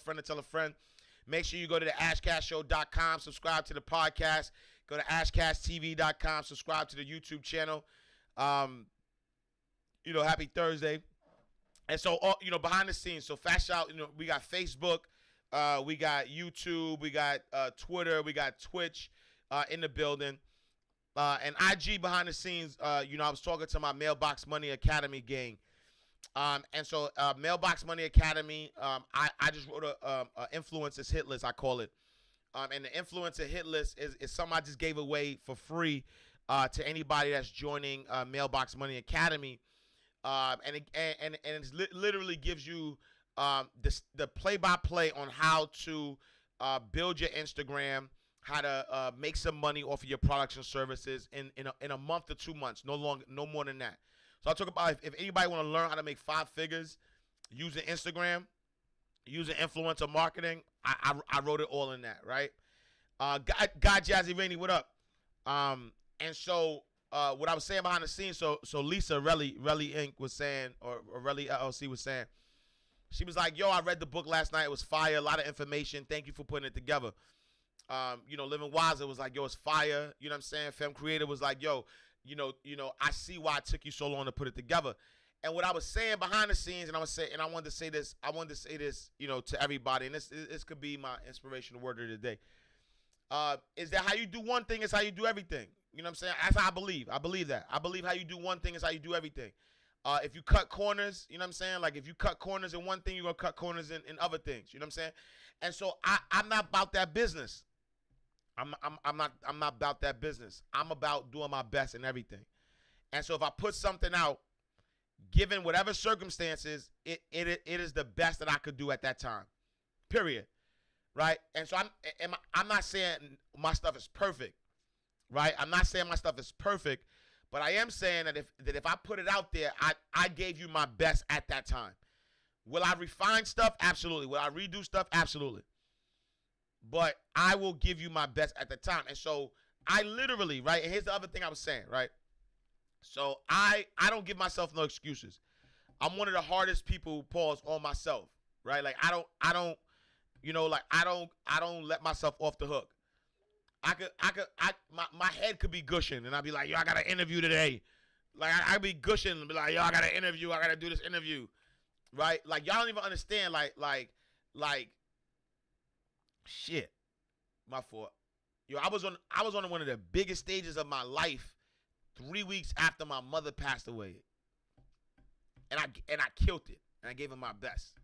friend to tell a friend. Make sure you go to the ashcastshow.com, subscribe to the podcast. Go to ashcasttv.com, subscribe to the YouTube channel. Happy Thursday. And so, behind the scenes, so fast shout, we got Facebook, we got YouTube, we got Twitter, we got Twitch in the building. And IG behind the scenes, I was talking to my Mailbox Money Academy gang. And so Mailbox Money Academy, I just wrote a influencers hit list, I call it. And the influencer hit list is something I just gave away for free to anybody that's joining Mailbox Money Academy. And it literally gives you the play-by-play on how to build your Instagram, how to make some money off of your products and services in a month to 2 months, no more than that. So I'll talk about if anybody want to learn how to make 5 figures using Instagram, using influencer marketing, I wrote it all in that, right? God Jazzy Rainey, what up? And so what I was saying behind the scenes, so Lisa Relly Inc. was saying, or Relly LLC was saying, she was like, yo, I read the book last night. It was fire, a lot of information. Thank you for putting it together. Living Wiser was like, yo, it's fire. You know what I'm saying? Femme Creator was like, yo, I see why it took you so long to put it together. And what I was saying behind the scenes, and I wanted to say this, to everybody, and this could be my inspirational word of the day, is that how you do one thing is how you do everything. You know what I'm saying? That's how I believe. I believe that. I believe how you do one thing is how you do everything. If you cut corners, you know what I'm saying? Like if you cut corners in one thing, you're going to cut corners in other things. You know what I'm saying? And so I'm not about that business. I'm not about that business. I'm about doing my best in everything. And so if I put something out, given whatever circumstances, it is the best that I could do at that time. Period. Right? And so I'm not saying my stuff is perfect. Right? I'm not saying my stuff is perfect, but I am saying that if I put it out there, I gave you my best at that time. Will I refine stuff? Absolutely. Will I redo stuff? Absolutely. But I will give you my best at the time. And so I literally, right, and here's the other thing I was saying, right? So I don't give myself no excuses. I'm one of the hardest people, pause, on myself, right? Like I don't let myself off the hook. My head could be gushing and I'd be like, yo, I got an interview today. Like I'd be gushing and be like, yo, I got an interview. I got to do this interview. Right? Like y'all don't even understand. Like, shit, my fault. Yo, I was on one of the biggest stages of my life 3 weeks after my mother passed away, and I killed it, and I gave it my best.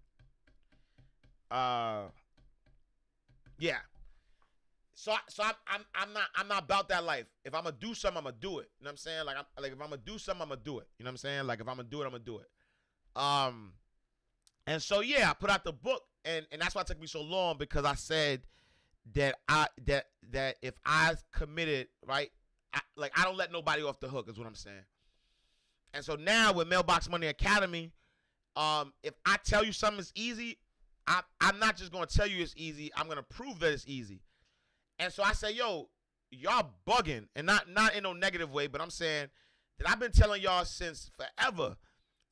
Yeah. So I'm not about that life. If I'm gonna do something, I'm gonna do it. You know what I'm saying? Like if I'm gonna do something, I'm gonna do it. You know what I'm saying? Like if I'm gonna do it, I'm gonna do it. And so yeah, I put out the book, and that's why it took me so long, because I said that that if I committed, right, I don't let nobody off the hook, is what I'm saying. And so now with Mailbox Money Academy, if I tell you something is easy, I'm not just gonna tell you it's easy. I'm gonna prove that it's easy. And so I say, yo, y'all bugging, and not in no negative way, but I'm saying that I've been telling y'all since forever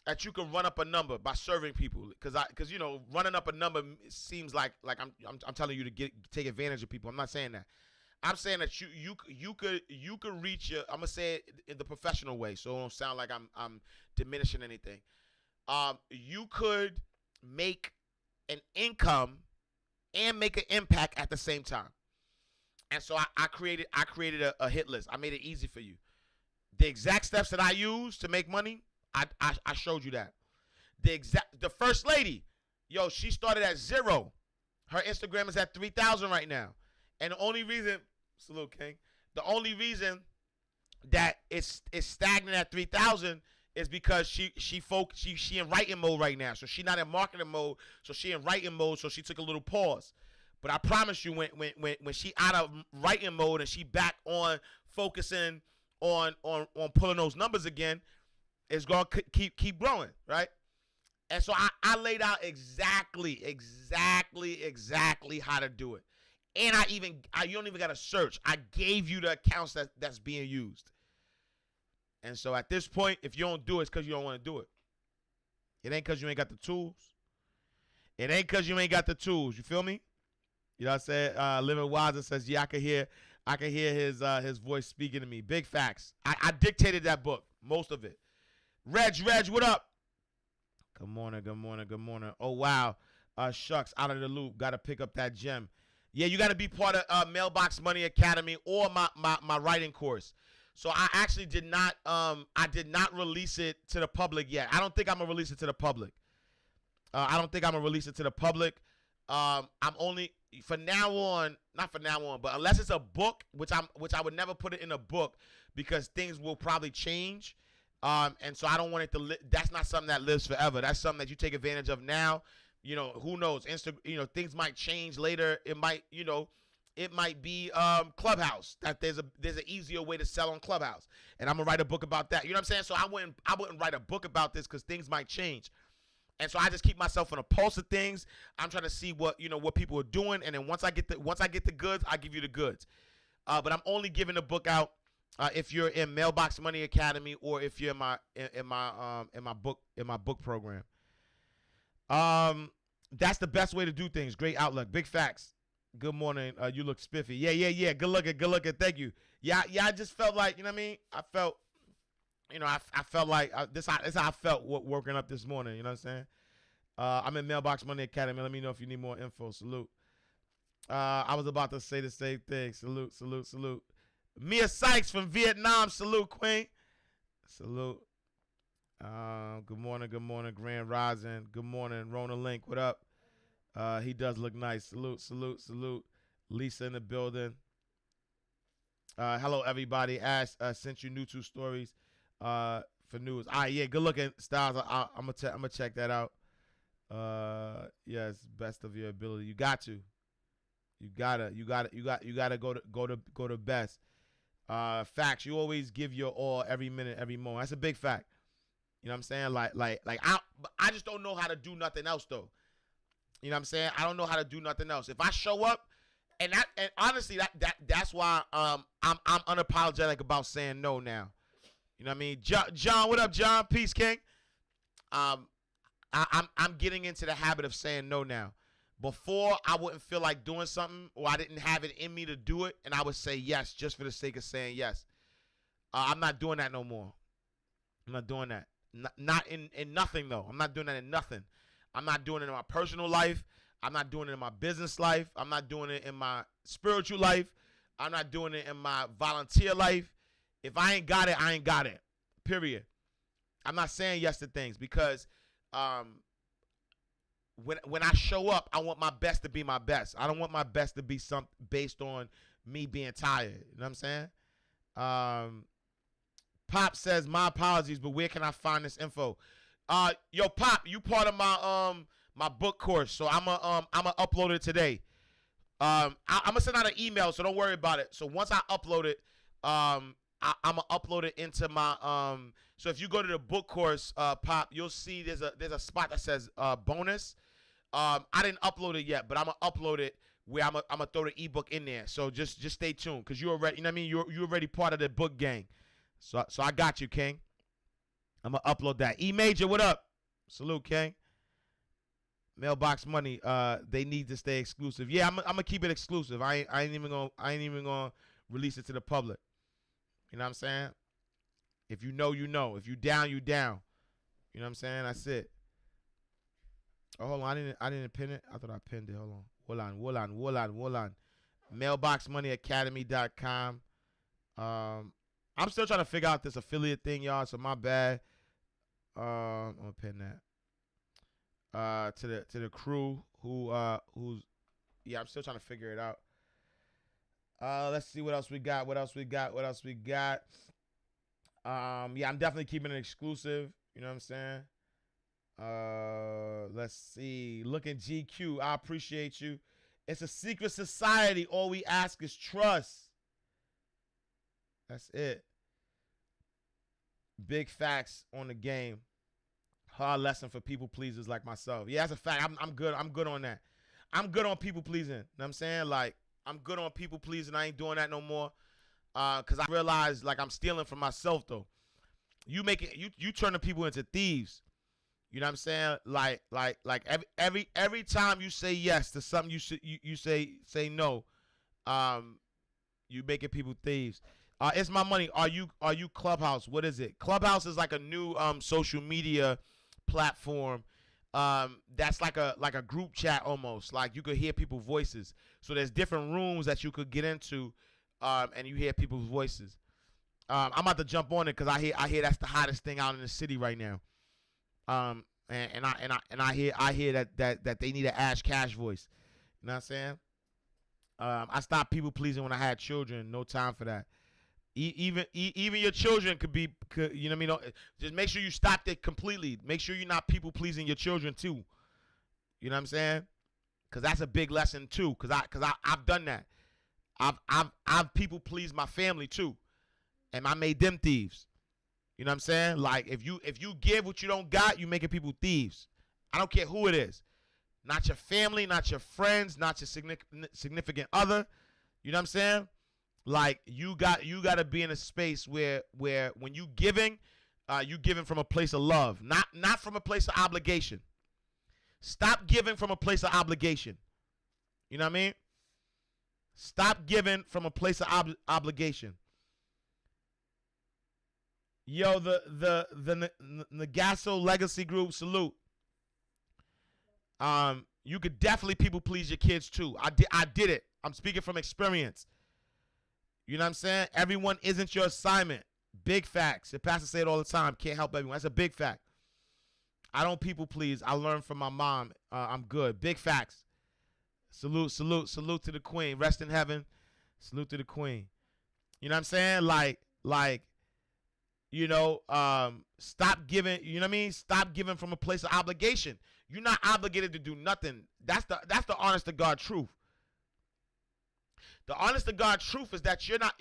that you can run up a number by serving people, because running up a number seems like I'm telling you to take advantage of people. I'm not saying that. I'm saying that you could reach your, I'm gonna say it in the professional way, so it don't sound like I'm diminishing anything. You could make an income and make an impact at the same time. And so I created a hit list. I made it easy for you. The exact steps that I use to make money, I showed you that. The first lady, yo, she started at 0. Her Instagram is at 3,000 right now. And the only reason, salute King, the only reason that it's stagnant at 3,000 is because she in writing mode right now. So she not in marketing mode. So she in writing mode. So she took a little pause. But I promise you, when she out of writing mode and she back on focusing on pulling those numbers again, it's gonna keep growing, right? And so I laid out exactly how to do it. And you don't even gotta search. I gave you the accounts that's being used. And so at this point, if you don't do it, it's because you don't want to do it. It ain't because you ain't got the tools. It ain't because you ain't got the tools. You feel me? You know what I'm saying? Living Wiser says, yeah, I can hear his voice speaking to me. Big facts. I dictated that book, most of it. Reg, what up? Good morning. Oh, wow. Shucks, out of the loop. Got to pick up that gem. Yeah, you got to be part of Mailbox Money Academy or my writing course. So I actually did not release it to the public yet. I don't think I'm gonna release it to the public. I'm only from now on, not from now on, but unless it's a book, which I would never put it in a book because things will probably change. And so I don't want it to. That's not something that lives forever. That's something that you take advantage of now. You know, who knows? Things might change later. It might be Clubhouse. That there's an easier way to sell on Clubhouse, and I'm gonna write a book about that. You know what I'm saying? So I wouldn't write a book about this because things might change. And so I just keep myself on a pulse of things. I'm trying to see what people are doing, and then once I get the goods, I give you the goods. But I'm only giving the book out if you're in Mailbox Money Academy or if you're in my book program. That's the best way to do things. Great outlook. Big facts. Good morning. You look spiffy. Yeah. Good looking. Thank you. Yeah. I just felt like, you know what I mean? I felt like this is how I felt working up this morning. You know what I'm saying? I'm in Mailbox Money Academy. Let me know if you need more info. Salute. I was about to say the same thing. Salute. Mia Sykes from Vietnam. Salute, Queen. Salute. Good morning, Grand Rising. Good morning, Rona Link. What up? He does look nice. Salute. Lisa in the building. Hello, everybody. Ash sent you new 2 stories for news. All right, yeah, good looking, Styles. I'm gonna check that out. Yes, best of your ability. You got to. You gotta go to best. Facts. You always give your all every minute, every moment. That's a big fact. You know what I'm saying? Like I just don't know how to do nothing else though. You know what I'm saying? I don't know how to do nothing else. If I show up, and honestly that's why I'm unapologetic about saying no now. You know what I mean? John, what up, John? Peace, King. I'm getting into the habit of saying no now. Before, I wouldn't feel like doing something, or I didn't have it in me to do it, and I would say yes just for the sake of saying yes. I'm not doing that no more. I'm not doing that. Not in nothing, though. I'm not doing that in nothing. I'm not doing it in my personal life. I'm not doing it in my business life. I'm not doing it in my spiritual life. I'm not doing it in my volunteer life. If I ain't got it, I ain't got it. Period. I'm not saying yes to things because when I show up, I want my best to be my best. I don't want my best to be something based on me being tired. You know what I'm saying? Pop says, my apologies, but where can I find this info? Yo, Pop, you part of my book course, so I'm gonna upload it today. I'm gonna send out an email, so don't worry about it. So once I upload it, I'm gonna upload it into my So if you go to the book course, Pop, you'll see there's a spot that says bonus. I didn't upload it yet, but I'm gonna upload it where I'm gonna throw the ebook in there. So just stay tuned, cause you already, you know what I mean. You're already part of the book gang. So I got you, King. I'm gonna upload that. E Major, what up? Salute, King. Mailbox Money. They need to stay exclusive. Yeah, I'm gonna keep it exclusive. I ain't even gonna release it to the public. You know what I'm saying? If you know, you know. If you down, you down. You know what I'm saying? That's it. Oh, hold on. I didn't pin it. I thought I pinned it. Hold on. MailboxMoneyAcademy.com. I'm still trying to figure out this affiliate thing, y'all. So my bad. I'm gonna pin that. To the crew who's I'm still trying to figure it out. Let's see what else we got. Yeah, I'm definitely keeping it exclusive. You know what I'm saying? Let's see. Looking GQ, I appreciate you. It's a secret society. All we ask is trust. That's it. Big facts on the game. Hard lesson for people pleasers like myself. Yeah, that's a fact. I'm good. I'm good on that. I'm good on people pleasing. You know what I'm saying? Like, I'm good on people pleasing. I ain't doing that no more. Cause I realize like I'm stealing from myself though. You turning people into thieves. You know what I'm saying? Like every time you say yes to something, you say no. Um, you making people thieves. It's my money. Are you Clubhouse? What is it? Clubhouse is like a new social media platform. That's like a group chat almost. Like you could hear people's voices. So there's different rooms that you could get into, and you hear people's voices. I'm about to jump on it because I hear that's the hottest thing out in the city right now. And I hear that they need an Ash Cash voice. You know what I'm saying? I stopped people pleasing when I had children. No time for that. Even your children you know what I mean? Just make sure you stop it completely. Make sure you're not people pleasing your children too. You know what I'm saying? Because that's a big lesson too. I've done that. I've people pleased my family too, and I made them thieves. You know what I'm saying? Like if you give what you don't got, you making people thieves. I don't care who it is. Not your family, not your friends, not your significant other. You know what I'm saying? Like you got to be in a space where when you giving from a place of love, not from a place of obligation. Stop giving from a place of obligation. You know what I mean? Stop giving from a place of obligation. Yo, the Nagaso Legacy Group, salute. You could definitely people please your kids too. I did it. I'm speaking from experience. You know what I'm saying? Everyone isn't your assignment. Big facts. The pastor say it all the time. Can't help everyone. That's a big fact. I don't people please. I learned from my mom. I'm good. Big facts. Salute to the queen. Rest in heaven. Salute to the queen. You know what I'm saying? Like, stop giving. You know what I mean? Stop giving from a place of obligation. You're not obligated to do nothing. That's the honest to God truth. The honest to God truth is that you're not.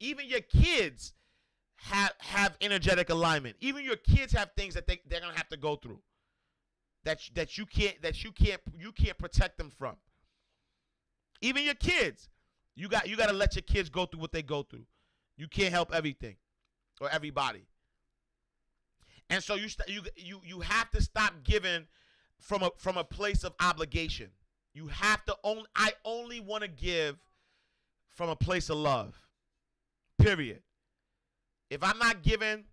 Even your kids have energetic alignment. Even your kids have things that they're gonna have to go through. That you can't protect them from. Even your kids, you got to let your kids go through what they go through. You can't help everything or everybody. And so you have to stop giving from a place of obligation. You have to I only want to give from a place of love. Period. If I'm not giving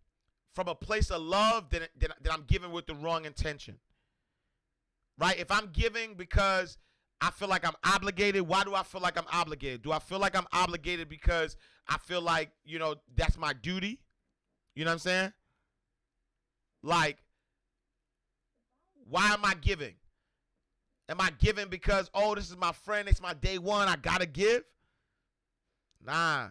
from a place of love, then I'm giving with the wrong intention. Right? If I'm giving because I feel like I'm obligated, why do I feel like I'm obligated? Do I feel like I'm obligated because I feel like, that's my duty? You know what I'm saying? Like, why am I giving? Am I giving because, this is my friend, it's my day one, I gotta give? Nah.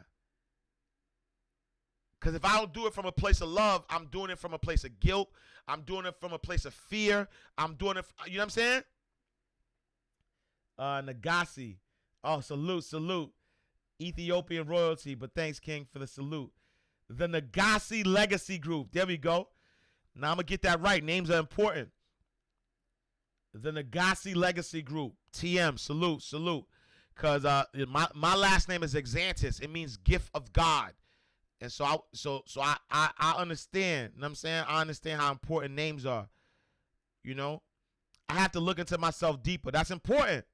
Because if I don't do it from a place of love, I'm doing it from a place of guilt. I'm doing it from a place of fear. I'm doing it, you know what I'm saying? Nagasi. Oh, salute. Ethiopian royalty, but thanks, King, for the salute. The Nagasi Legacy Group. There we go. Now I'm going to get that right. Names are important. The Nagasi Legacy Group. TM, salute. Because my last name is Exantis. It means gift of God. And so I understand. You know what I'm saying? I understand how important names are. I have to look into myself deeper. That's important.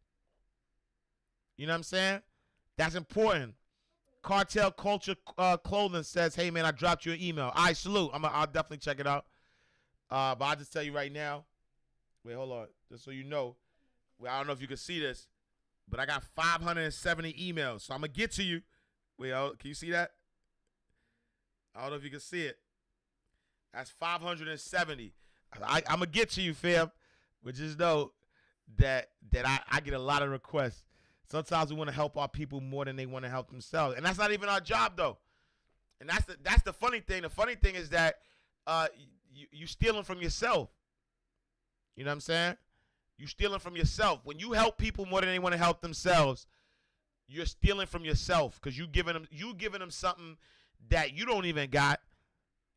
You know what I'm saying? That's important. Cartel Culture Clothing says, hey, man, I dropped you an email. All right, salute. I'll definitely check it out. But I'll just tell you right now. Wait, hold on. Just so you know. I don't know if you can see this, but I got 570 emails. So I'm going to get to you. Wait, can you see that? I don't know if you can see it. That's 570. I'm going to get to you, fam. But just know that I get a lot of requests. Sometimes we want to help our people more than they want to help themselves. And that's not even our job, though. And that's the funny thing. The funny thing is that you stealing from yourself. You know what I'm saying? You stealing from yourself. When you help people more than they want to help themselves, you're stealing from yourself because you giving them something that you don't even got.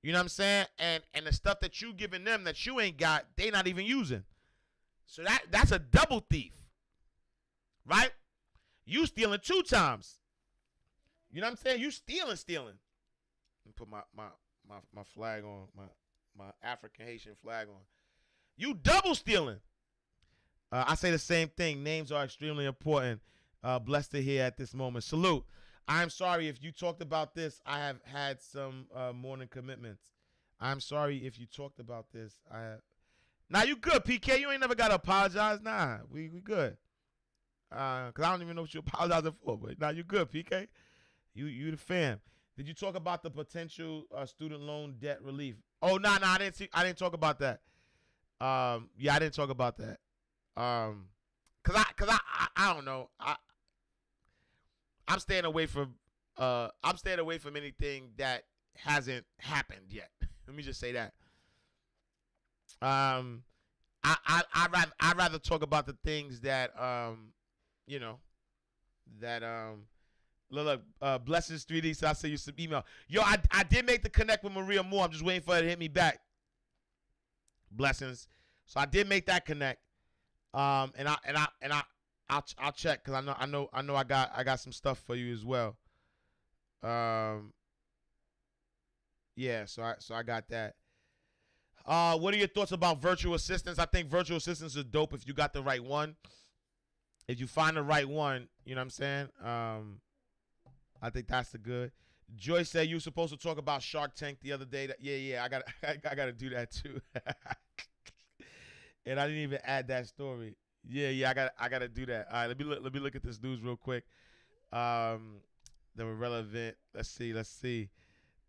You know what I'm saying? And the stuff that you giving them that you ain't got, they not even using. So that's a double thief. Right? You stealing 2 times. You know what I'm saying? You stealing. Let me put my flag on, my African Haitian flag on. You double stealing. I say the same thing. Names are extremely important. Blessed to hear at this moment. Salute. I'm sorry if you talked about this. I have had some morning commitments. I'm sorry if you talked about this. Now you good, PK. You ain't never got to apologize. Nah, we good. Cause I don't even know what you're apologizing for. But now you good, PK. You the fam. Did you talk about the potential student loan debt relief? Oh, no, I didn't talk about that. Yeah, I didn't talk about that. Cause I don't know. I'm staying away from anything that hasn't happened yet. Let me just say that. I'd rather talk about the things that you know, that look, Blessings 3D, so I send you some email. Yo, I did make the connect with Maria Moore. I'm just waiting for her to hit me back. Blessings. So I did make that connect. I'll check because I know I got some stuff for you as well. Yeah, so I got that. What are your thoughts about virtual assistants? I think virtual assistants are dope if you got the right one. If you find the right one, you know what I'm saying? I think that's the good. Joyce said you were supposed to talk about Shark Tank the other day. Yeah, I gotta do that too. And I didn't even add that story. Yeah, I gotta do that. All right, let me look at this news real quick. That were relevant. Let's see.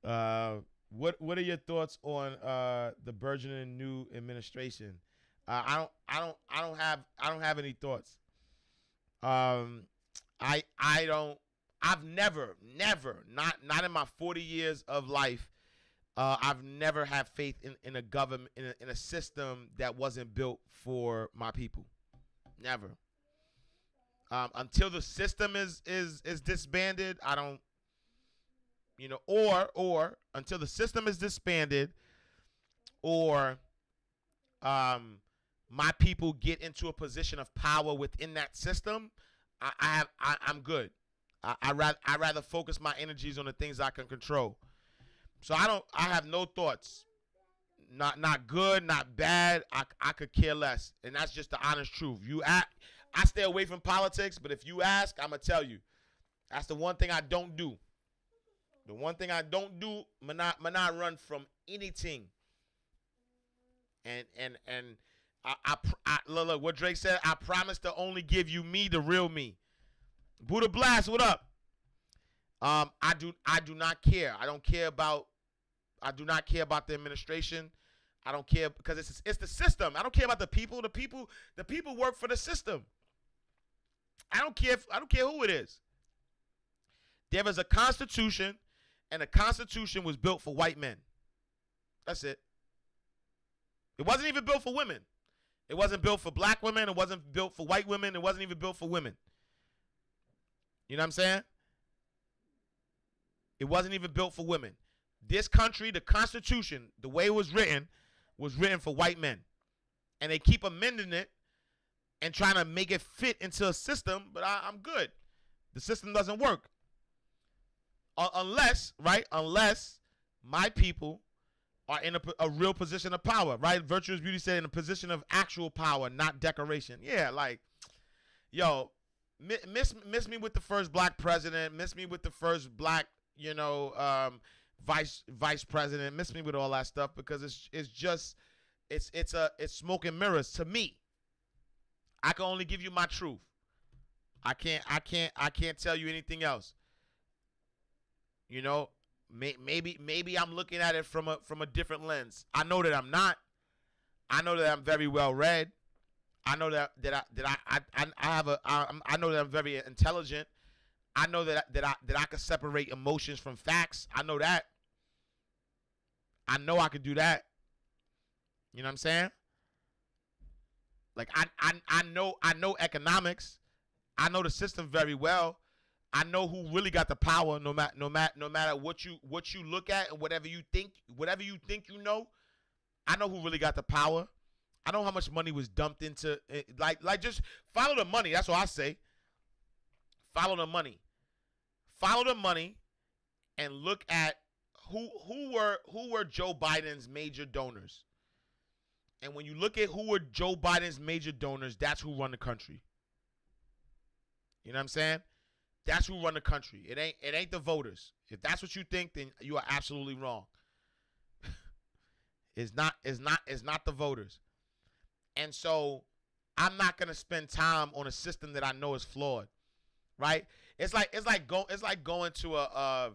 What are your thoughts on the burgeoning new administration? I don't have any thoughts. I've never, not in my 40 years of life, I've never had faith in a government, in a system that wasn't built for my people. Never. Until the system is disbanded, I don't, or until the system is disbanded, or my people get into a position of power within that system, I'm good. I rather focus my energies on the things I can control. So I have no thoughts. Not good, not bad. I could care less, and that's just the honest truth. I stay away from politics, but if you ask, I'm gonna tell you. That's the one thing I don't do. The one thing I don't do, not run from anything. And I look what Drake said. I promise to only give you me, the real me. Buddha Blast, what up? I do not care. I do not care about the administration. I don't care because it's the system. I don't care about the people. The people work for the system. I don't care who it is. There is a constitution, and the constitution was built for white men. That's it. It wasn't even built for women. It wasn't built for black women. It wasn't built for white women. It wasn't even built for women. You know what I'm saying? It wasn't even built for women. This country, the Constitution, the way it was written for white men. And they keep amending it and trying to make it fit into a system, but I'm good. The system doesn't work. Unless my people are in a real position of power, right? Virtuous Beauty said in a position of actual power, not decoration. Yeah, like, yo, miss me with the first black president, miss me with the first black, vice president, miss me with all that stuff because it's smoke and mirrors to me. I can only give you my truth. I can't tell you anything else. Maybe I'm looking at it from a different lens. I know that I'm not. I know that I'm very well read. I know that I know that I'm very intelligent. I know that I can separate emotions from facts. I know that. I know I could do that. You know what I'm saying? Like I know economics. I know the system very well. I know who really got the power. No matter what you look at and whatever you think you know. I know who really got the power. I know how much money was dumped into like just follow the money. That's what I say. Follow the money. Follow the money, and look at who were Joe Biden's major donors, And when you look at who are Joe Biden's major donors, that's who run the country. You know what I'm saying? That's who run the country. It ain't the voters. If that's what you think, then you are absolutely wrong. It's not the voters. And so I'm not gonna spend time on a system that I know is flawed. Right? It's like going to a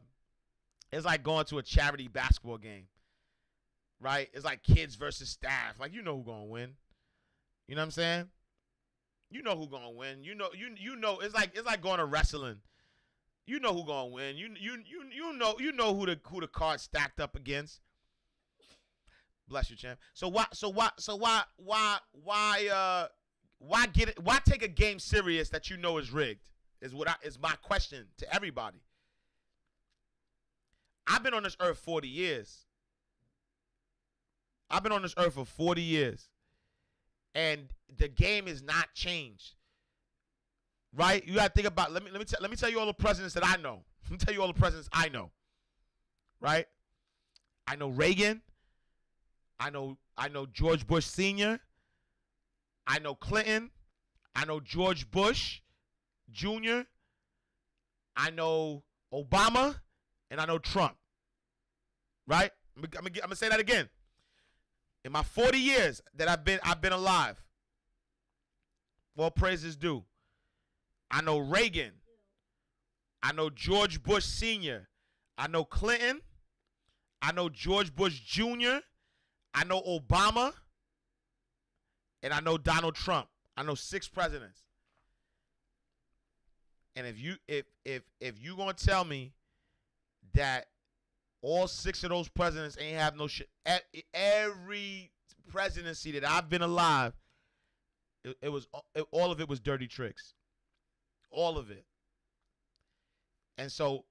charity basketball game. Right? It's like kids versus staff. Like, you know who's gonna win. You know what I'm saying? You know who's gonna win. You know it's like going to wrestling. You know who's gonna win. You know who the card's stacked up against. Bless you, champ. So why take a game serious that you know is rigged? Is my question to everybody. I've been on this earth 40 years. I've been on this earth for 40 years. And the game is not changed. Right? You gotta think about, let me tell you all the presidents that I know. Let me tell you all the presidents I know. Right? I know Reagan. I know George Bush Sr. I know Clinton. I know George Bush Jr. I know Obama, and I know Trump. Right? I'm gonna say that again. In my 40 years that I've been alive, all praises due. I know Reagan. I know George Bush Sr. I know Clinton. I know George Bush Jr. I know Obama. And I know Donald Trump. I know 6 presidents. And if you gonna tell me that all 6 of those presidents ain't have no shit, every presidency that I've been alive, all of it was dirty tricks. All of it. And so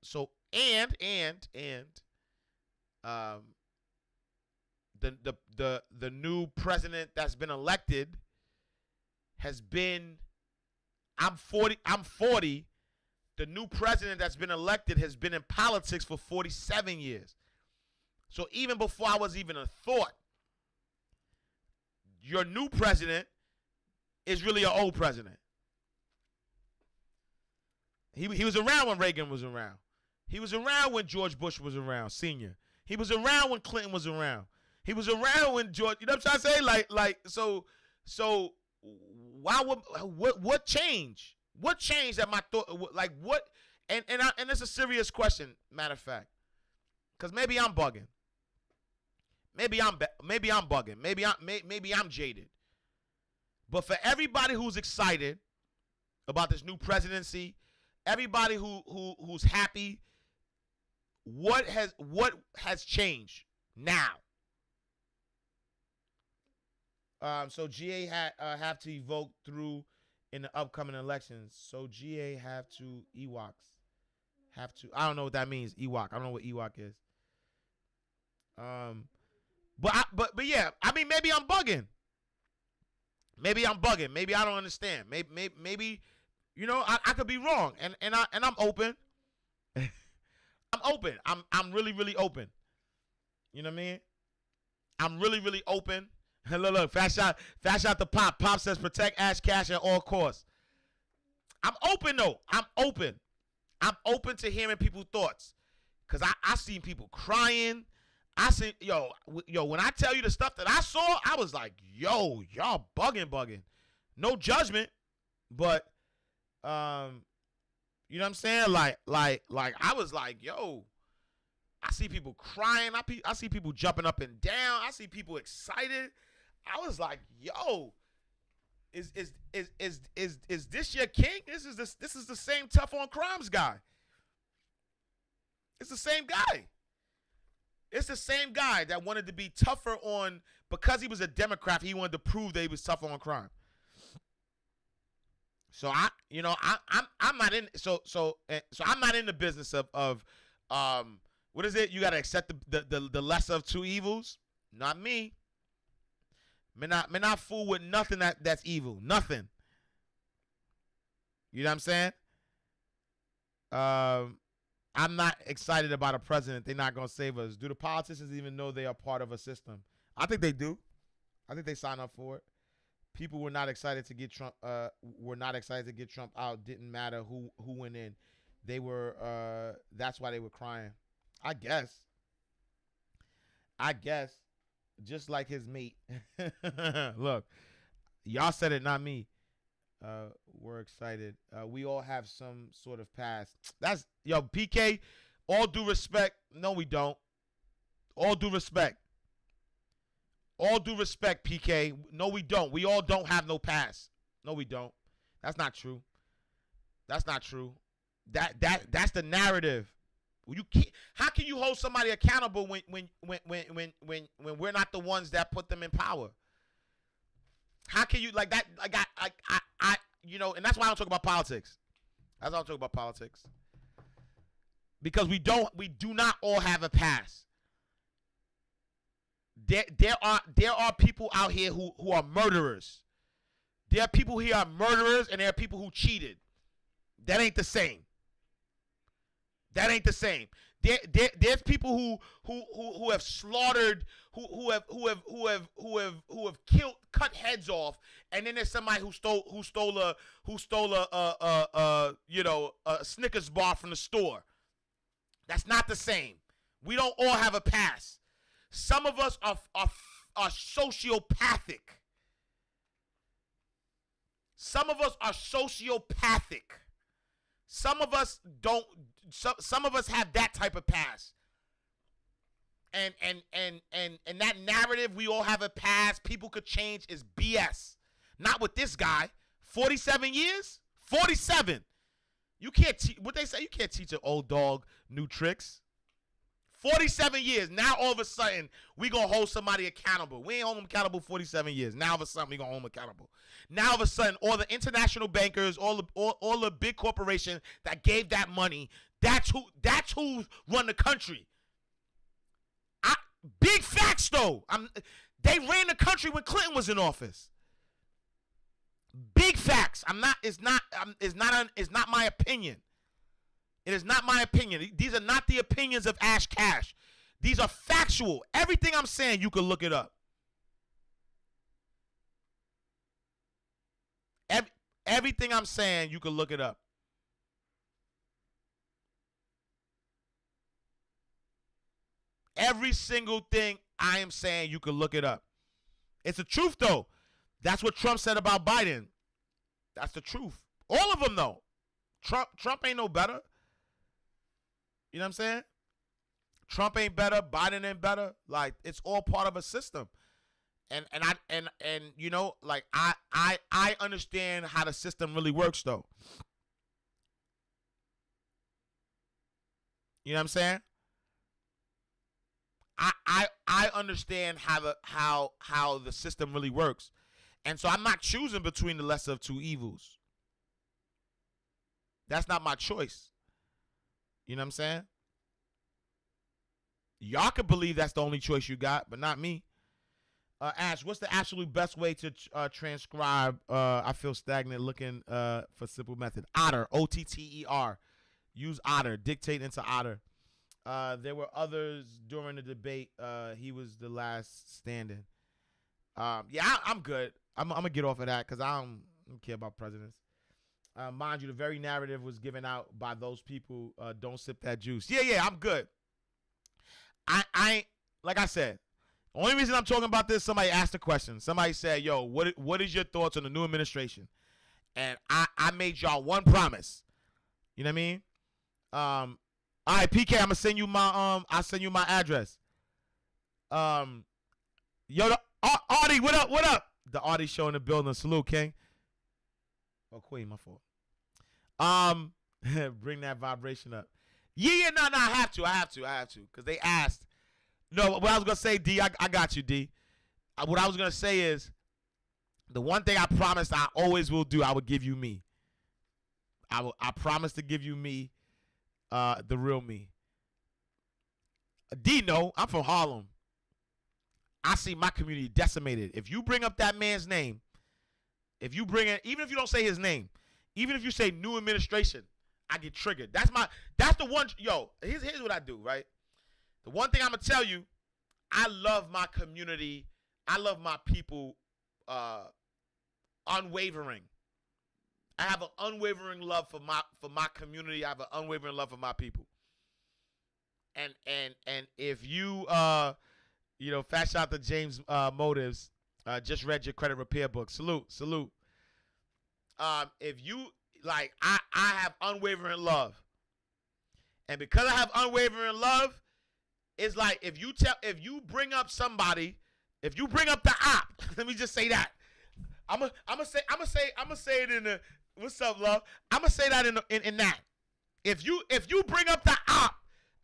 the new president that's been elected has been, I'm 40. The new president that's been elected has been in politics for 47 years. So even before I was even a thought, your new president is really an old president. He was around when Reagan was around. He was around when George Bush was around, Sr. He was around when Clinton was around. He was around when George, you know what I'm trying to say? So why what changed? What changed that my thought, like what, and it's a serious question, matter of fact. Cuz maybe I'm bugging. Maybe I'm bugging. Maybe I'm jaded. But for everybody who's excited about this new presidency, everybody who's happy, what has changed now? So GA have to vote through in the upcoming elections. So GA have to Ewoks have to. I don't know what that means. Ewok. I don't know what Ewok is. But yeah. I mean, maybe I'm bugging. Maybe I don't understand. Maybe you know, I could be wrong, and I'm open. I'm open. I'm really open. You know what I mean? I'm really open. Look, fast shot to Pop. Pop says protect Ash Cash at all costs. I'm open though. I'm open to hearing people's thoughts. Cause I seen people crying. I seen yo, when I tell you the stuff that I saw, I was like, yo, y'all bugging. No judgment, but you know what I'm saying? Like I was like, yo, I see people crying. I see people jumping up and down. I see people excited. I was like, yo, is this your king? This is the same tough on crimes guy. It's the same guy. It's the same guy that wanted to be tougher on, because he was a Democrat, he wanted to prove that he was tougher on crime. So I'm not in I'm not in the business of what is it? You gotta accept the lesser of two evils. Not me. Me not fool with nothing that's evil. Nothing. You know what I'm saying? I'm not excited about a president. They're not gonna save us. Do the politicians even know they are part of a system? I think they do. I think they signed up for it. People were not excited to get Trump. Were not excited to get Trump out. Didn't matter who went in. They were. That's why they were crying. I guess. Just like his mate. Look, y'all said it, not me. We're excited. We all have some sort of past. That's PK. All due respect. No, we don't. All due respect. All due respect, PK. No, we don't. We all don't have no past. No, we don't. That's not true. That's not true. That's the narrative. You can't, how can you hold somebody accountable when we're not the ones that put them in power? How can you like that? Like I and that's why I don't talk about politics. That's why I don't talk about politics. Because we do not all have a past. There are people out here who are murderers. There are people here who are murderers, and there are people who cheated. That ain't the same. That ain't the same. There's people who have slaughtered, who have killed, cut heads off, and then there's somebody who stole a Snickers bar from the store. That's not the same. We don't all have a past. Some of us are sociopathic. Some of us are sociopathic. Some of us don't. Some of us have that type of past. And that narrative, we all have a past, people could change, is BS. Not with this guy. 47 years? 47. You can't what they say, you can't teach an old dog new tricks. 47 years. Now all of a sudden, we gonna hold somebody accountable. We ain't hold them accountable 47 years. Now all of a sudden, we gonna hold them accountable. Now all of a sudden, all the international bankers, all the big corporations that gave that money, that's who run the country. Big facts though. They ran the country when Clinton was in office. Big facts. It's not my opinion. It is not my opinion. These are not the opinions of Ash Cash. These are factual. Everything I'm saying, you can look it up. Everything I'm saying, you can look it up. Every single thing I am saying, you can look it up. It's the truth, though. That's what Trump said about Biden. That's the truth. All of them, though. Trump ain't no better. You know what I'm saying? Trump ain't better. Biden ain't better. Like, it's all part of a system. And you know, like I understand how the system really works, though. You know what I'm saying? I understand how the system really works. And so I'm not choosing between the lesser of two evils. That's not my choice. You know what I'm saying? Y'all can believe that's the only choice you got, but not me. Ash, what's the absolute best way to transcribe I feel stagnant looking for simple method? Otter, Otter. Use Otter. Dictate into Otter. There were others during the debate. He was the last standing. Yeah, I'm good. I'm going to get off of that because I don't care about presidents. Mind you, the very narrative was given out by those people. Don't sip that juice. Yeah, I'm good. I like I said, the only reason I'm talking about this, somebody asked a question. Somebody said, yo, what is your thoughts on the new administration? And I made y'all one promise. You know what I mean? All right, PK, I'm gonna send you my I'll send you my address. Yo, Artie, what up? The Artie show in the building. Salute, King. Oh, Queen, my fault. Bring that vibration up. Yeah, no, I have to, because they asked. No, what I was gonna say, D, I got you, D. What I was gonna say is, the one thing I promised I always will do, I will give you me. I promise to give you me, the real me. D, no, I'm from Harlem. I see my community decimated. If you bring up that man's name, if you bring it, even if you don't say his name, even if you say new administration, I get triggered. That's the one. Yo, here's what I do, right? The one thing I'm gonna tell you, I love my community. I love my people unwavering. I have an unwavering love for my community. I have an unwavering love for my people. And if you fast out to James Motives, just read your credit repair book. Salute. If you like, I have unwavering love, and because I have unwavering love, it's like if you bring up somebody, if you bring up the op, let me just say that. I'm gonna say it in the what's up, love. I'm gonna say that in that. If you bring up the op,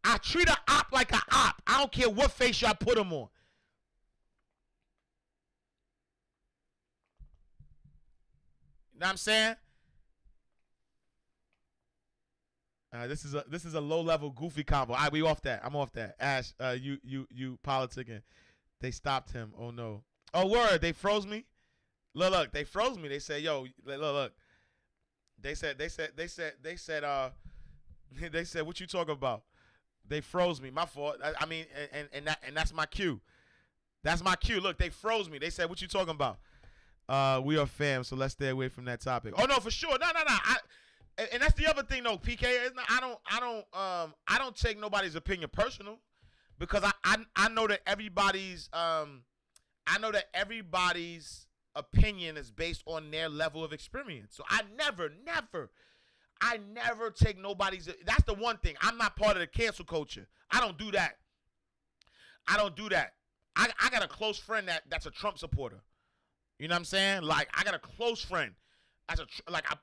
I treat a op like a op. I don't care what face y'all put him on. You know what I'm saying? This is a low level goofy combo. All right, we off that. I'm off that. Ash, you politicking. They stopped him. Oh no. Oh word, they froze me. Look, they froze me. They said, yo, look. They said, what you talking about? They froze me. My fault. I mean, and that's my cue. That's my cue. Look, they froze me. They said, what you talking about? We are fam, so let's stay away from that topic. Oh no, for sure. No. And that's the other thing though, PK. I don't take nobody's opinion personal, because I know that everybody's opinion is based on their level of experience. So I never take nobody's. That's the one thing. I'm not part of the cancel culture. I don't do that. I got a close friend that's a Trump supporter. You know what I'm saying? Like, I got a close friend that's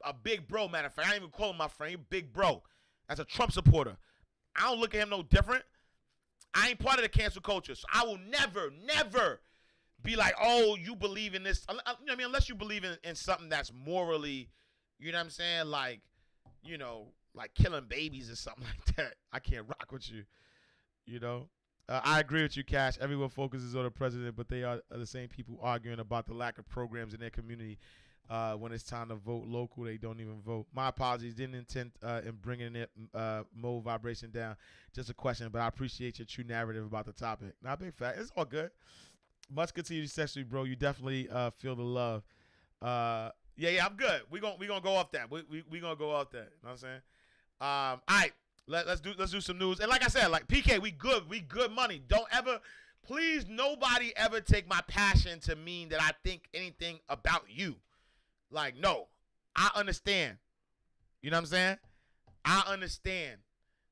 a big bro. Matter of fact, I ain't even call him my friend. He big bro. That's a Trump supporter. I don't look at him no different. I ain't part of the cancel culture, so I will never be like, oh, you believe in this. You know what I mean? Unless you believe in something that's morally, you know what I'm saying? Like, like killing babies or something like that. I can't rock with you, you know? I agree with you, Cash. Everyone focuses on the president, but they are the same people arguing about the lack of programs in their community. When it's time to vote local, they don't even vote. My apologies. Didn't intend in bringing it mode vibration down. Just a question, but I appreciate your true narrative about the topic. Not a big fact. It's all good. Much continued sexually, bro. You definitely feel the love. Yeah, I'm good. We gonna go off that. We gonna go off that. You know what I'm saying? All right. Let's do some news. And like I said, like PK, we good money. Don't ever, please, nobody ever take my passion to mean that I think anything about you. Like, no, I understand. You know what I'm saying? I understand.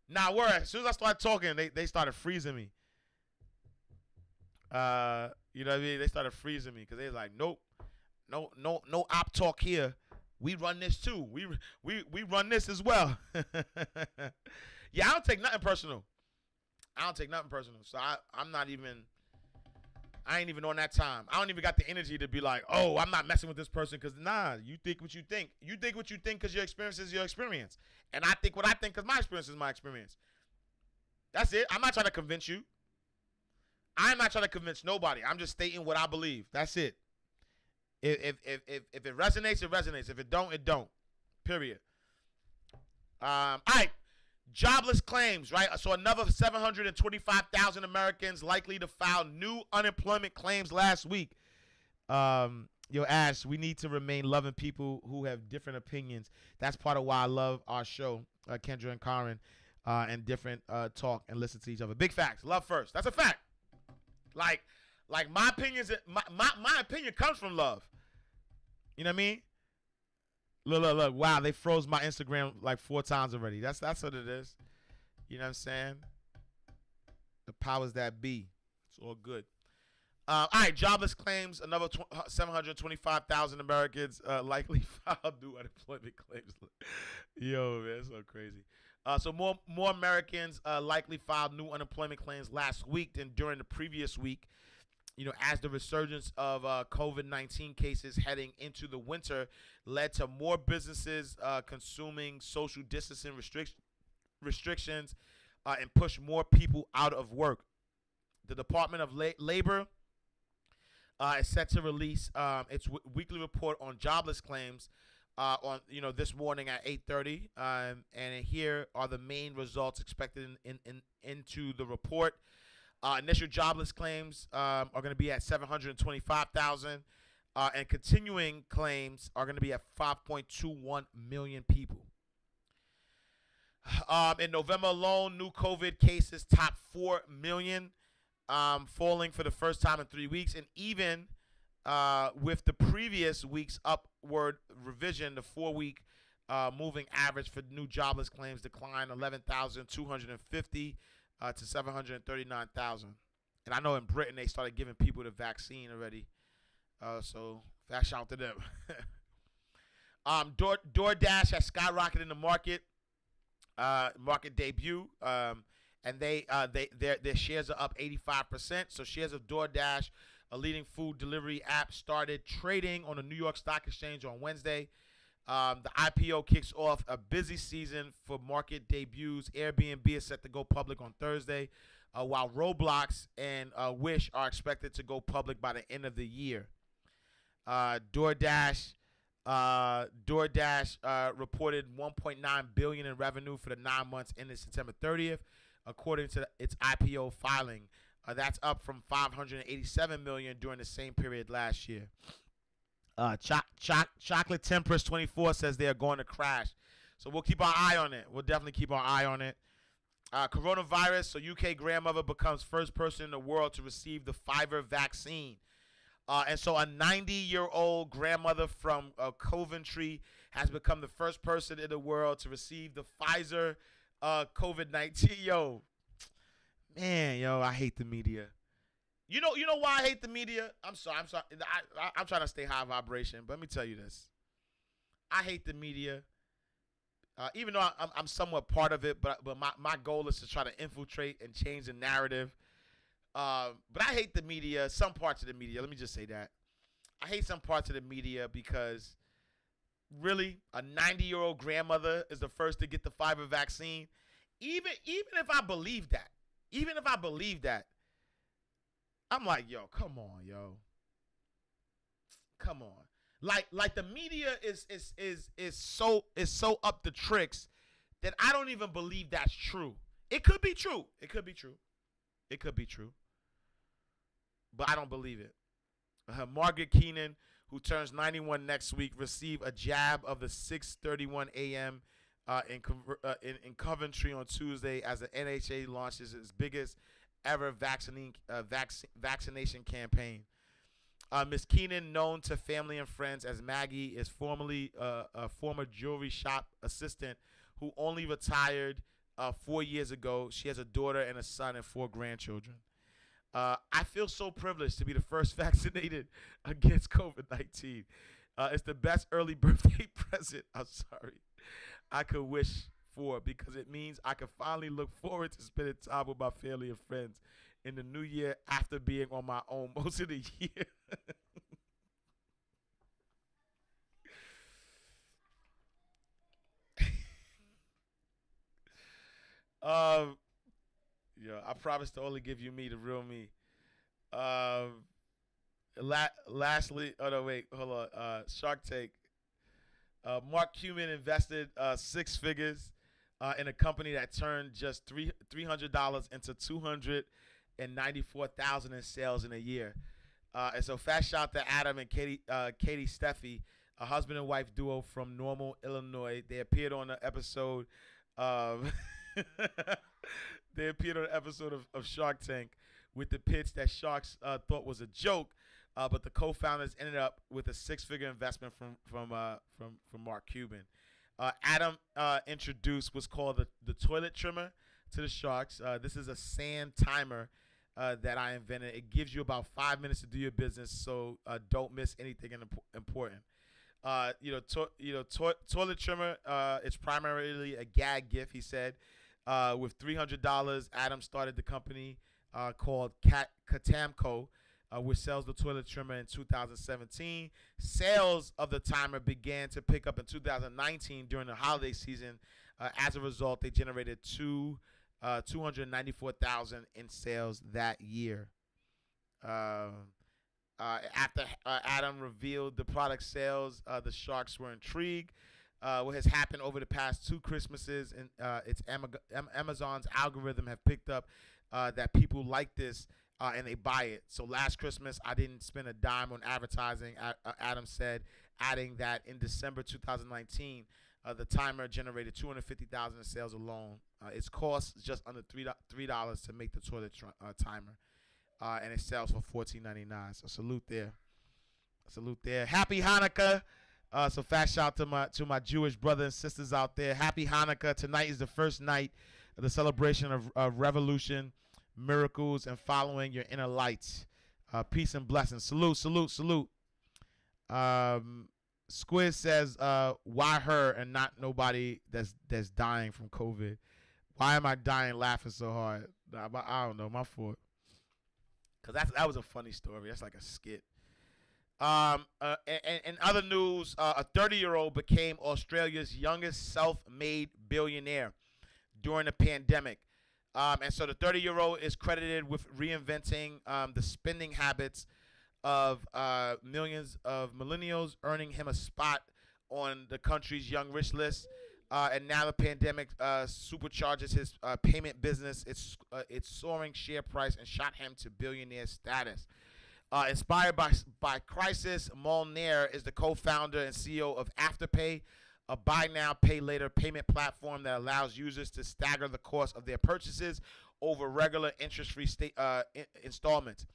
Now, as soon as I started talking, they started freezing me. You know what I mean? They started freezing me because they was like, nope, no op talk here. We run this too. We run this as well. Yeah, I don't take nothing personal. So I ain't even on that time. I don't even got the energy to be like, oh, I'm not messing with this person, because nah, you think what you think. You think what you think because your experience is your experience. And I think what I think because my experience is my experience. That's it. I'm not trying to convince you. I'm not trying to convince nobody. I'm just stating what I believe. That's it. If it resonates, it resonates. If it don't, it don't. Period. All right. Jobless claims, right? So another 725,000 Americans likely to file new unemployment claims last week. Ash, we need to remain loving people who have different opinions. That's part of why I love our show, Kendra and Karen, and different talk and listen to each other. Big facts. Love first. That's a fact. Like my opinions, my opinion comes from love. You know what I mean? Look. Wow, they froze my Instagram like 4 times already. That's what it is. You know what I'm saying? The powers that be. It's all good. All right, jobless claims. Another 725,000 Americans likely filed new unemployment claims. Yo, man, that's so crazy. So more Americans likely filed new unemployment claims last week than during the previous week. As the resurgence of COVID-19 cases heading into the winter led to more businesses consuming social distancing restrictions and pushed more people out of work. The Department of Labor is set to release its weekly report on jobless claims on this morning at 8:30, and here are the main results expected into the report. Initial jobless claims are going to be at 725,000, and continuing claims are going to be at 5.21 million people. In November alone, new COVID cases topped 4 million, falling for the first time in 3 weeks. And even with the previous week's upward revision, the 4-week moving average for new jobless claims declined 11,250 to 739,000. And I know in Britain they started giving people the vaccine already. So fast shout to them. DoorDash has skyrocketed in the market debut, and their shares are up 85%. So shares of DoorDash, a leading food delivery app, started trading on the New York Stock Exchange on Wednesday. The IPO kicks off a busy season for market debuts. Airbnb is set to go public on Thursday, while Roblox and Wish are expected to go public by the end of the year. DoorDash reported $1.9 billion in revenue for the 9 months ended September 30th, according to its IPO filing. That's up from $587 million during the same period last year. Chocolate Temperance 24 says they are going to crash, so we'll keep our eye on it. We'll definitely keep our eye on it. Coronavirus. So UK grandmother becomes first person in the world to receive the Pfizer vaccine. And so a 90-year-old grandmother from Coventry has become the first person in the world to receive the Pfizer COVID-19. Yo, I hate the media. You know why I hate the media? I'm sorry. I'm trying to stay high vibration, but let me tell you this. I hate the media, even though I'm somewhat part of it, but my goal is to try to infiltrate and change the narrative. But I hate the media, some parts of the media. Let me just say that. I hate some parts of the media because, really, a 90-year-old grandmother is the first to get the Pfizer vaccine. Even if I believe that, I'm like, yo, come on, yo. Come on. Like the media is so up the tricks that I don't even believe that's true. It could be true. But I don't believe it. Margaret Keenan, who turns 91 next week, received a jab of the 6:31 a.m. In Coventry on Tuesday as the NHA launches its biggest ever vaccination campaign. Ms. Keenan, known to family and friends as Maggie, is formerly a former jewelry shop assistant who only retired 4 years ago. She has a daughter and a son and 4 grandchildren. I feel so privileged to be the first vaccinated against COVID-19. It's the best early birthday present, I'm sorry, I could wish for, because it means I can finally look forward to spending time with my family and friends in the new year after being on my own most of the year. I promise to only give you me, the real me. Lastly, oh no, wait, hold on. Shark Tank. Mark Cuban invested 6 figures in a company that turned just $300 into $294,000 in sales in a year. And so, fast shout to Adam and Katie Steffi, a husband and wife duo from Normal, Illinois. They appeared on an episode of of Shark Tank with the pitch that sharks thought was a joke. But the co-founders ended up with a 6-figure investment from Mark Cuban. Adam introduced what's called the toilet trimmer to the sharks. This is a sand timer that I invented. It gives you about 5 minutes to do your business, so don't miss anything important. Toilet trimmer. It's primarily a gag gift, he said. With $300, Adam started the company called Katamco, which sells the toilet trimmer in 2017. Sales of the timer began to pick up in 2019 during the holiday season. As a result, they generated $294,000 in sales that year. After Adam revealed the product sales, the sharks were intrigued. What has happened over the past 2 Christmases, and it's Amazon's algorithm have picked up that people like this and they buy it. So last Christmas, I didn't spend a dime on advertising. Adam said, adding that in December 2019, the timer generated 250,000 in sales alone. Its cost is just under $3 to make the toilet timer, and it sells for $14.99. So salute there. Salute there. Happy Hanukkah. So fast shout to my Jewish brothers and sisters out there. Happy Hanukkah. Tonight is the first night of the celebration of revolution, miracles, and following your inner lights. Peace and blessings. Salute, salute, salute. Squid says, why her and not nobody that's dying from COVID? Why am I dying laughing so hard? I don't know. My fault. Because that was a funny story. That's like a skit. In other news, a 30-year-old became Australia's youngest self-made billionaire during the pandemic. And so the 30-year-old is credited with reinventing the spending habits of millions of millennials, earning him a spot on the country's Young Rich list. And now the pandemic supercharges his payment business. Its soaring share price and shot him to billionaire status. Inspired by crisis, Molnar is the co-founder and CEO of Afterpay, a buy now, pay later payment platform that allows users to stagger the cost of their purchases over regular interest-free installments.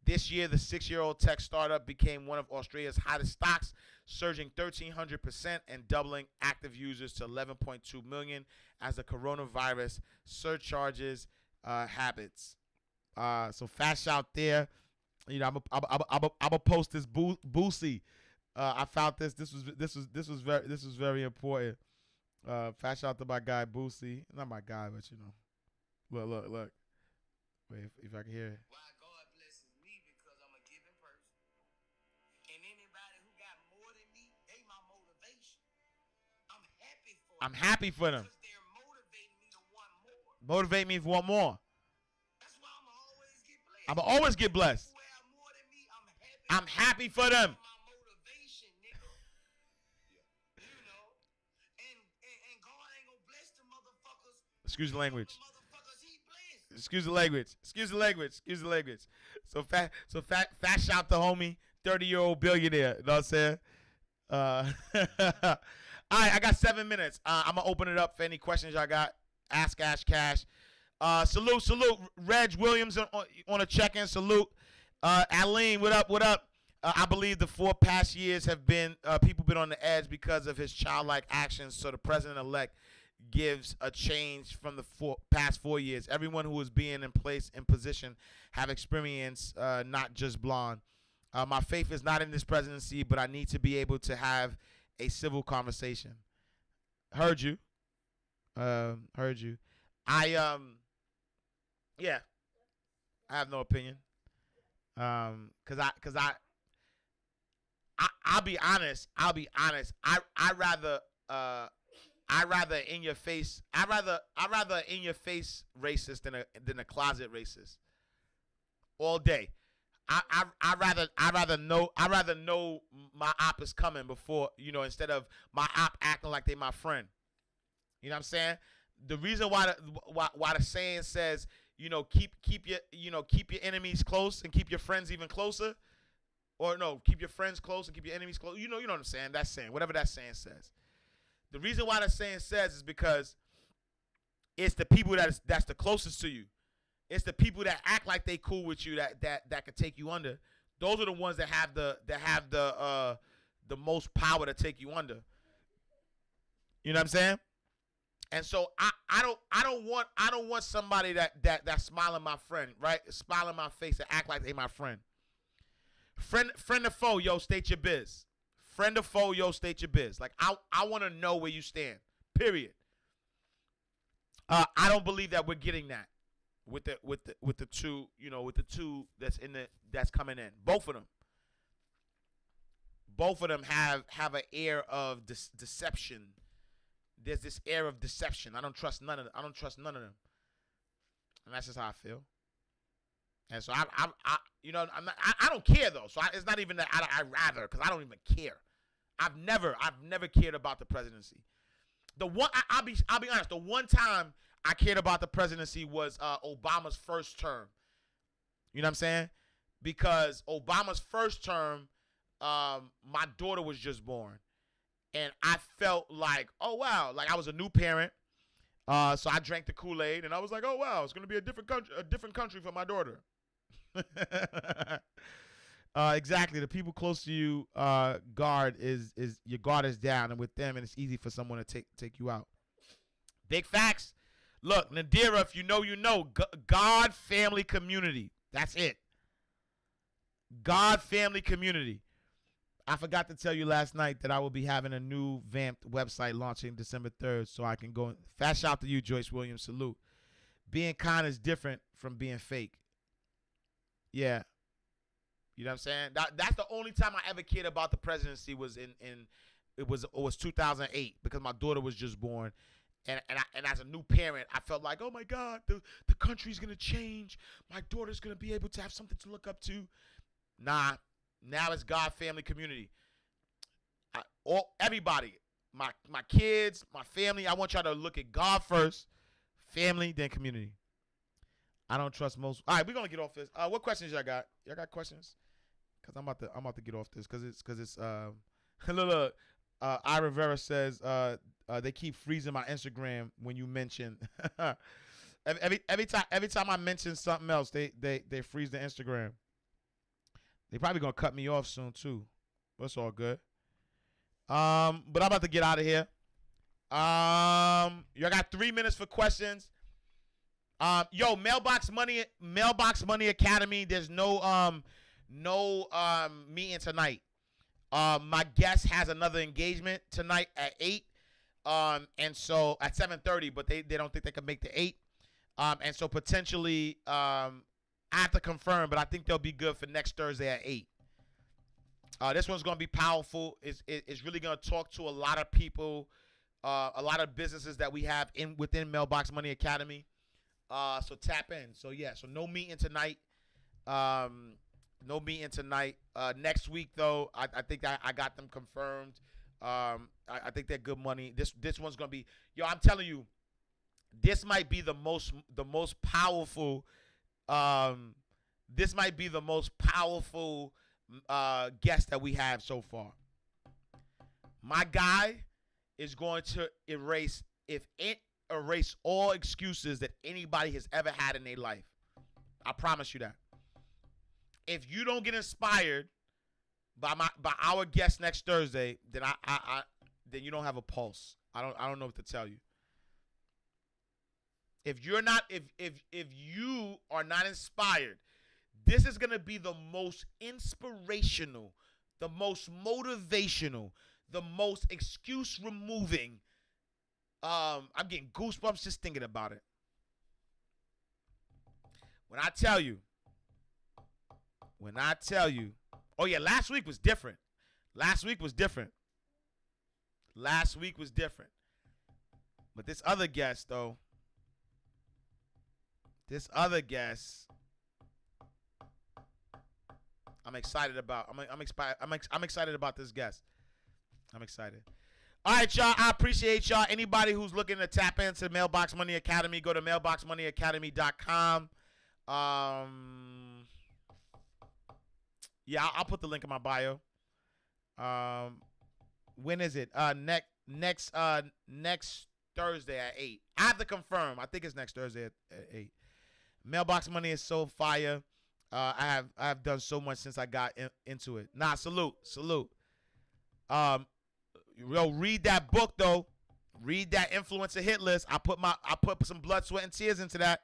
This year, the 6-year-old tech startup became one of Australia's hottest stocks, surging 1,300% and doubling active users to 11.2 million as the coronavirus surcharges habits. So fast out there. You know, I'm a post this Boosie. I found this. This was very important. Fast shout to my guy Boosie. Not my guy, but you know. Look. Wait, if I can hear it. Why God blesses me because I'm a giving person. And anybody who got more than me, they my motivation. I'm happy for them. Because they're motivating me to want more. Motivate me to want more. That's why I'm always get blessed. I'm always get blessed. Who have more than me, I'm happy for them. My motivation, nigga. Yeah. You know. And God ain't gonna bless the motherfuckers. Excuse the language. Excuse the language. So fat shout to homie, 30-year-old billionaire. You know what I'm saying? All right, I got 7 minutes. I'm gonna open it up for any questions y'all got. Ask Ash Cash. Salute. Reg Williams on a check-in. Salute. Aline, what up? I believe the 4 past years have been people been on the edge because of his childlike actions. So the president-elect gives a change from the past 4 years. Everyone who is being in place in position have experience, not just blonde. My faith is not in this presidency, but I need to be able to have a civil conversation. Heard you. I have no opinion. Cause I'll be honest. I'd rather in your face racist than a closet racist. All day. I'd rather know my op is coming before, instead of my op acting like they my friend. You know what I'm saying? The reason why the saying says, keep your enemies close and keep your friends even closer, or no, keep your friends close and keep your enemies close. You know what I'm saying? That saying, whatever that saying says. The reason why that saying says is because it's the people that's the closest to you. It's the people that act like they cool with you that could take you under. Those are the ones that have the most power to take you under. You know what I'm saying? And so I don't want somebody that's smiling my friend, right? Smiling my face and act like they my friend. Friend or foe, yo, state your biz. Friend or foe, yo, state your biz. Like I want to know where you stand. Period. I don't believe that we're getting that with the two, with the two that's coming in. Both of them have an air of deception. There's this air of deception. I don't trust none of them. And that's just how I feel. And so I don't care though. So it's not even that I rather, because I don't even care. I've never cared about the presidency. I'll be honest. The one time I cared about the presidency was Obama's first term. You know what I'm saying? Because Obama's first term, my daughter was just born. And I felt like, oh, wow, like I was a new parent. So I drank the Kool-Aid, and I was like, oh, wow, it's going to be a different country for my daughter. Exactly. The people close to you, guard is your guard is down, and with them, and it's easy for someone to take you out. Big facts. Look, Nadira, if you know. God, family, community. That's it. God, family, community. I forgot to tell you last night that I will be having a new vamped website launching December 3rd, so I can go. Fast shout to you, Joyce Williams. Salute. Being kind is different from being fake. Yeah. You know what I'm saying? That's the only time I ever cared about the presidency was it was 2008 because my daughter was just born. And as a new parent, I felt like, oh my God, the country's gonna change. My daughter's gonna be able to have something to look up to. Nah, now it's God, family, community. Everybody, my kids, my family. I want y'all to look at God first, family, then community. I don't trust most. All right, we're gonna get off this. What questions y'all got? Y'all got questions? Cause I'm about to get off this because it's look. Ira Vera says they keep freezing my Instagram when you mention every time I mention something else they freeze the Instagram. They probably gonna cut me off soon too. But it's all good. But I'm about to get out of here. You got 3 minutes for questions. Yo, Mailbox Money Academy. There's no meeting tonight. My guest has another engagement tonight at 8. And so at 7:30, but they don't think they can make the 8. And so potentially I have to confirm, but I think they'll be good for next Thursday at 8. This one's gonna be powerful. It's really gonna talk to a lot of people, a lot of businesses that we have within Mailbox Money Academy. So tap in. So yeah, so no meeting tonight. No meeting tonight. Next week though, I think I got them confirmed. I think they're good money. This one's gonna be, yo, I'm telling you, this might be the most powerful. This might be the most powerful guest that we have so far. My guy is going to erase all excuses that anybody has ever had in their life. I promise you that. If you don't get inspired by our guest next Thursday, then then you don't have a pulse. I don't know what to tell you. If you are not inspired, this is gonna be the most inspirational, the most motivational, the most excuse removing. I'm getting goosebumps just thinking about it. When I tell you, oh yeah, last week was different. Last week was different. But this other guest, though, I'm excited about. I'm excited about this guest. I'm excited. All right, y'all. I appreciate y'all. Anybody who's looking to tap into Mailbox Money Academy, go to mailboxmoneyacademy.com. Yeah, I'll put the link in my bio. When is it? Next Thursday at 8. I have to confirm. I think it's next Thursday at 8. Mailbox Money is so fire. I have done so much since I got into it. Nah, salute. Yo, read that book though. Read that Influencer Hit List. I put some blood, sweat, and tears into that.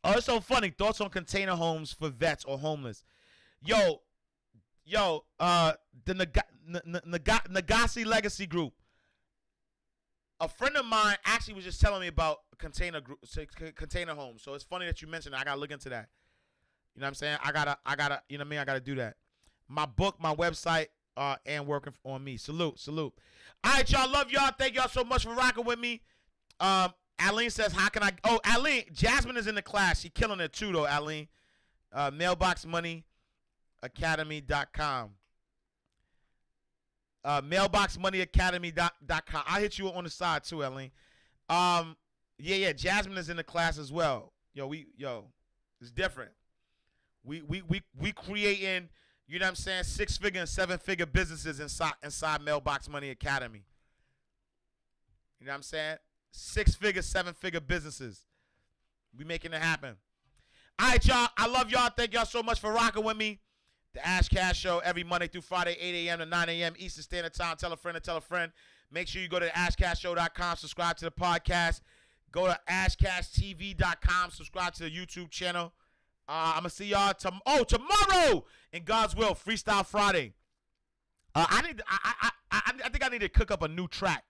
Oh, it's so funny. Thoughts on container homes for vets or homeless. Yo, the Nagasi Legacy Group. A friend of mine actually was just telling me about container homes. So it's funny that you mentioned it. I gotta look into that. You know what I'm saying? I gotta, you know what I mean? I gotta do that. My book, my website, and working on me. Salute. All right, y'all. Love y'all. Thank y'all so much for rocking with me. Aline says, how can I? Oh, Aline, Jasmine is in the class. She killing it too, though, Aline. Mailboxmoneyacademy.com. Mailboxmoneyacademy.com. I'll hit you on the side too, Aline. Yeah. Jasmine is in the class as well. It's different. We creating, you know what I'm saying, 6-figure and 7-figure businesses inside Mailbox Money Academy. You know what I'm saying? 6-figure, 7-figure businesses. We making it happen. All right, y'all. I love y'all. Thank y'all so much for rocking with me. The Ash Cash Show every Monday through Friday, 8 a.m. to 9 a.m. Eastern Standard Time. Tell a friend to tell a friend. Make sure you go to ashcashshow.com. Subscribe to the podcast. Go to ashcashtv.com. Subscribe to the YouTube channel. I'm going to see y'all tomorrow in God's will, Freestyle Friday. I think I need to cook up a new track.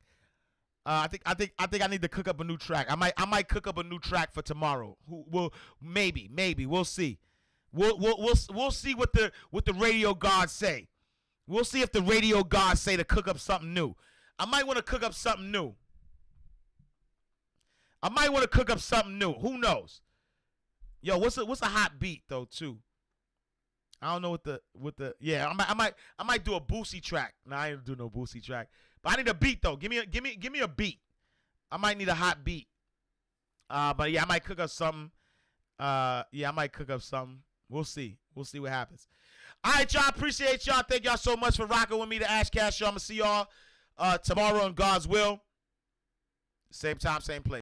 I think I need to cook up a new track. I might cook up a new track for tomorrow. Maybe we'll see. We'll see what the radio gods say. We'll see if the radio gods say to cook up something new. I might want to cook up something new. Who knows? Yo, what's a hot beat though too? I don't know what the yeah. I might do a Boosie track. No, I ain't do no Boosie track. But I need a beat though. Give me a beat. I might need a hot beat. But yeah, I might cook up something. We'll see. We'll see what happens. All right, y'all. Appreciate y'all. Thank y'all so much for rocking with me. The Ash Cash Show. I'm gonna see y'all tomorrow in God's will. Same time, same place.